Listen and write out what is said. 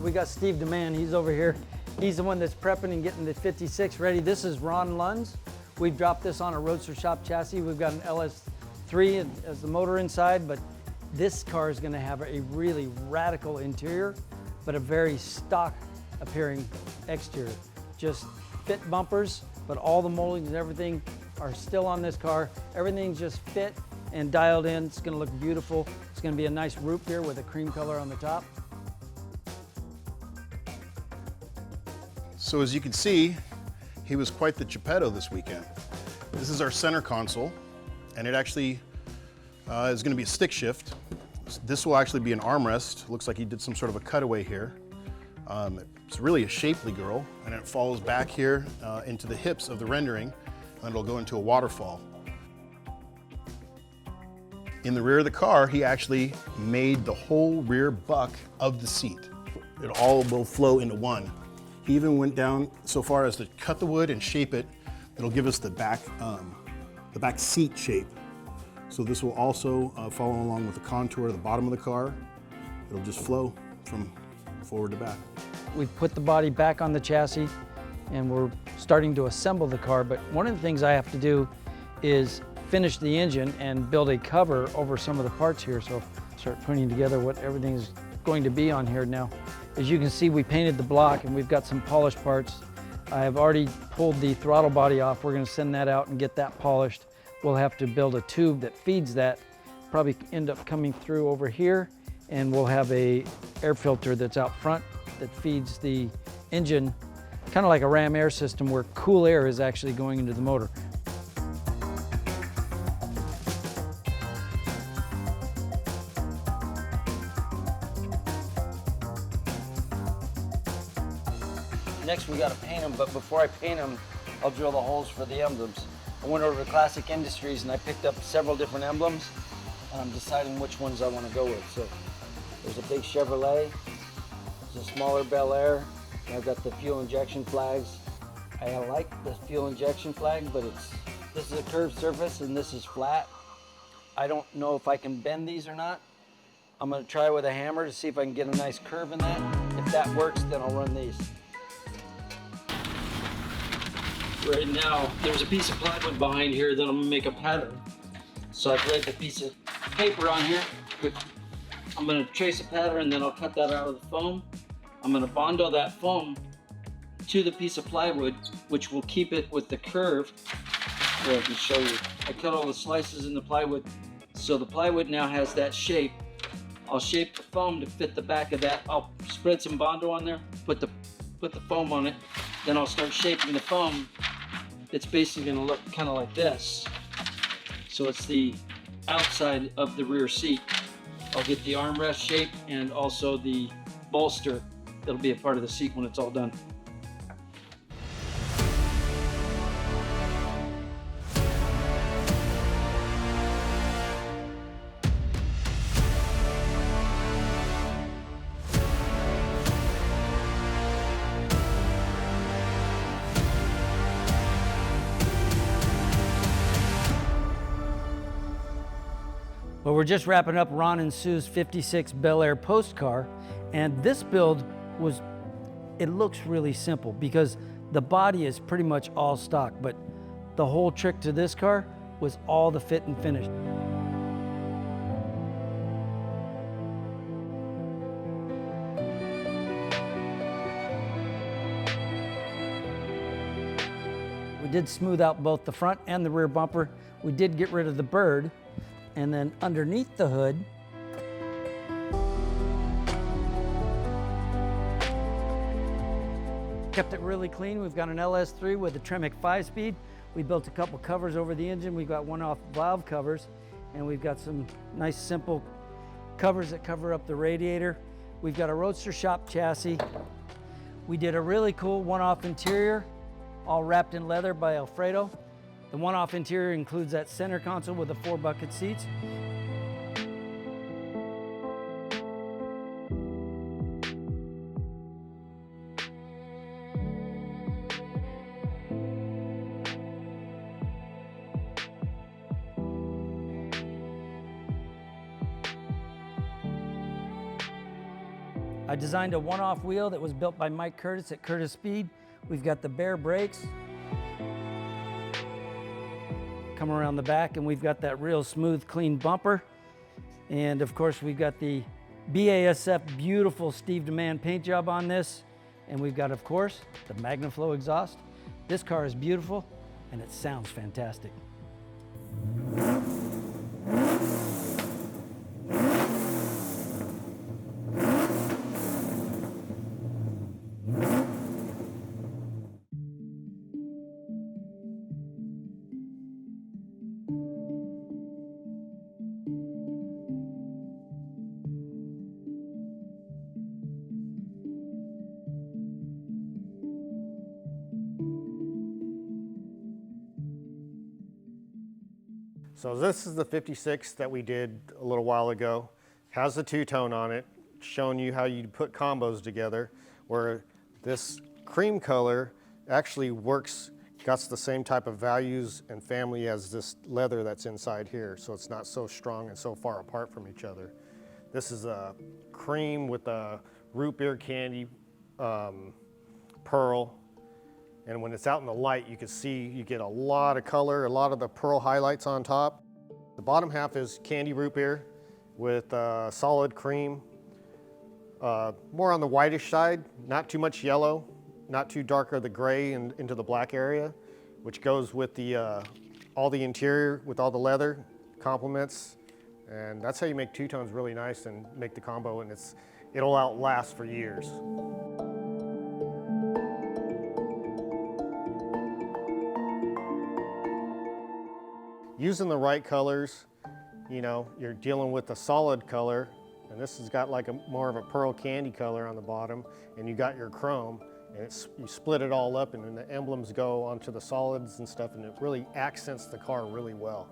We got Steve DeMann, he's over here. He's the one that's prepping and getting the 56 ready. This is Ron Lund's. We've dropped this on a Roadster Shop chassis. We've got an LS3 as the motor inside, but this car is gonna have a really radical interior, but a very stock appearing exterior. Just fit bumpers, but all the moldings and everything are still on this car. Everything's just fit and dialed in. It's gonna look beautiful. It's gonna be a nice root beer with a cream color on the top. So as you can see, he was quite the Geppetto this weekend. This is our center console, and it actually is gonna be a stick shift. This will actually be an armrest. Looks like he did some sort of a cutaway here. It's really a shapely girl, and it falls back here into the hips of the rendering, and it'll go into a waterfall. In the rear of the car, he actually made the whole rear buck of the seat. It all will flow into one. He even went down so far as to cut the wood and shape it. It'll give us the back seat shape. So this will also follow along with the contour of the bottom of the car. It'll just flow from forward to back. We've put the body back on the chassis and we're starting to assemble the car, but one of the things I have to do is finish the engine and build a cover over some of the parts here. So start putting together what everything's going to be on here now. As you can see, we painted the block and we've got some polished parts. I have already pulled the throttle body off. We're gonna send that out and get that polished. We'll have to build a tube that feeds that, probably end up coming through over here, and we'll have a air filter that's out front that feeds the engine, kind of like a ram air system where cool air is actually going into the motor. Next we got to paint them, but before I paint them, I'll drill the holes for the emblems. I went over to Classic Industries and I picked up several different emblems, and I'm deciding which ones I want to go with. So there's a big Chevrolet, there's a smaller Bel Air, and I've got the fuel injection flags. I like the fuel injection flag, but this is a curved surface and this is flat. I don't know if I can bend these or not. I'm going to try with a hammer to see if I can get a nice curve in that. If that works, then I'll run these. Right now, there's a piece of plywood behind here that I'm gonna make a pattern. So I've laid the piece of paper on here. I'm gonna trace a pattern and then I'll cut that out of the foam. I'm gonna Bondo that foam to the piece of plywood, which will keep it with the curve. Here, I can show you. I cut all the slices in the plywood. So the plywood now has that shape. I'll shape the foam to fit the back of that. I'll spread some Bondo on there, put the foam on it. Then I'll start shaping the foam. It's basically gonna look kind of like this. So it's the outside of the rear seat. I'll get the armrest shape and also the bolster that'll be a part of the seat when it's all done. Well, we're just wrapping up Ron and Sue's 56 Bel Air post car, and this build it looks really simple because the body is pretty much all stock, but the whole trick to this car was all the fit and finish. We did smooth out both the front and the rear bumper. We did get rid of the bird. And then underneath the hood, kept it really clean. We've got an LS3 with a Tremec 5-speed. We built a couple covers over the engine. We've got one-off valve covers, and we've got some nice simple covers that cover up the radiator. We've got a Roadster Shop chassis. We did a really cool one-off interior, all wrapped in leather by Alfredo. The one-off interior includes that center console with the 4 bucket seats. I designed a one-off wheel that was built by Mike Curtis at Curtis Speed. We've got the Bel Air brakes. Come around the back and we've got that real smooth, clean bumper. And of course we've got the BASF beautiful Steve Demand paint job on this. And we've got, of course, the MagnaFlow exhaust. This car is beautiful and it sounds fantastic. So this is the 56 that we did a little while ago. Has the two-tone on it, showing you how you put combos together, where this cream color actually works, got the same type of values and family as this leather that's inside here, so it's not so strong and so far apart from each other. This is a cream with a root beer candy pearl. And when it's out in the light, you can see you get a lot of color, a lot of the pearl highlights on top. The bottom half is candy root beer with solid cream. More on the whitish side, not too much yellow, not too dark of the gray and into the black area, which goes with the all the interior with all the leather complements. And that's how you make two-tones really nice and make the combo, and it'll outlast for years. Using the right colors, you know, you're dealing with a solid color, and this has got like more of a pearl candy color on the bottom, and you got your chrome, and you split it all up, and then the emblems go onto the solids and stuff, and it really accents the car really well.